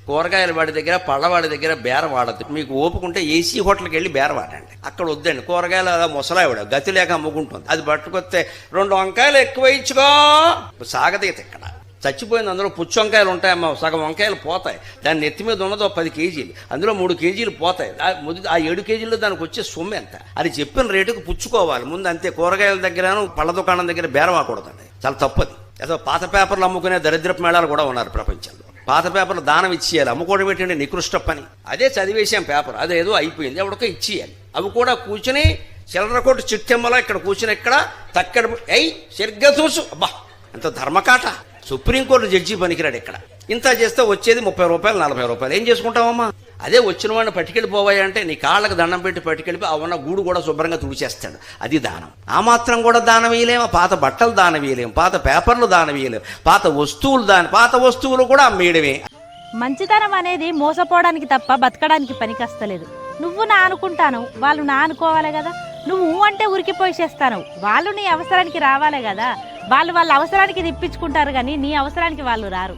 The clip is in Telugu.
కూరగాయల వాడి దగ్గర పళ్ళవాడి దగ్గర బేరం వాడద్దు. మీకు ఓపుకుంటే ఏసీ హోటల్కి వెళ్ళి బేరం వాడండి. అక్కడ వద్దండి. కూరగాయలు ముసలావిడ గతి లేక అమ్ముకుంటుంది, అది పట్టుకొస్తే 2 వంకాయలు ఎక్కువ ఇచ్చుకో సాగదీత. ఇక్కడ చచ్చిపోయింది, అందులో పుచ్చు వంకాయలు ఉంటాయమ్మా, సగం వంకాయలు పోతాయి. దాని నెత్తి మీద ఉన్నదో 10 కేజీలు, అందులో 3 కేజీలు పోతాయి. ఆ 7 కేజీల్లో దానికి వచ్చే సొమ్ము ఎంత అది చెప్పిన రేటుకు పుచ్చుకోవాలి ముందు, అంతే. కూరగాయల దగ్గర పళ్ళ దుకాణం దగ్గర బేరం ఆకూడదండి, చాలా తప్పది. ఏదో పాత పేపర్లు అమ్ముకునే దరిద్రపు మేళాలు కూడా ఉన్నారు ప్రపంచంలో. పాత పేపర్లు దానం ఇచ్చేయాలి, అమ్ముకోవడం ఏంటంటే నికృష్ట పని. అదే చదివేసాం పేపర్, అదేదో అయిపోయింది, ఎవరికో ఇచ్చేయాలి. అవి కూడా కూర్చుని చిల్లరకోటి చిట్టెమ్మలా ఇక్కడ కూర్చుని ఇక్కడ తక్కడ సరిగ్గా చూసు. అబ్బా ఎంత ధర్మకాట. సుప్రీంకోర్టు జడ్జి పనికిరాడు ఇక్కడ. ఇంత చేస్తే వచ్చేది 30 రూపాయలు 40 రూపాయలు. ఏం చేసుకుంటావమ్మా? అదే వచ్చిన వాడిని పట్టుకెళ్ళిపోవాయంటే నీ కాళ్ళకి దండం పెట్టి పట్టుకెళ్ళిపోయి ఆ ఉన్న గూడు కూడా శుభ్రంగా తుడిచేస్తాడు. అది దానం. ఆ మాత్రం కూడా దానం వేయలేము. పాత బట్టలు దానం వేయలేము, పాత పేపర్లు దానం వేయలేము, పాత వస్తువులు కూడా అమ్మేయడమే. మంచితనం అనేది మోసపోవడానికి తప్ప బతకడానికి పనికొస్తలేదు. నువ్వు నా అనుకుంటాను, వాళ్ళు నా అనుకోవాలి కదా. నువ్వు అంటే ఉరికిపోయి చేస్తాను, వాళ్ళు నీ అవసరానికి రావాలి కదా. వాళ్ళు వాళ్ళ అవసరానికి తెప్పించుకుంటారు కానీ నీ అవసరానికి వాళ్ళు రారు.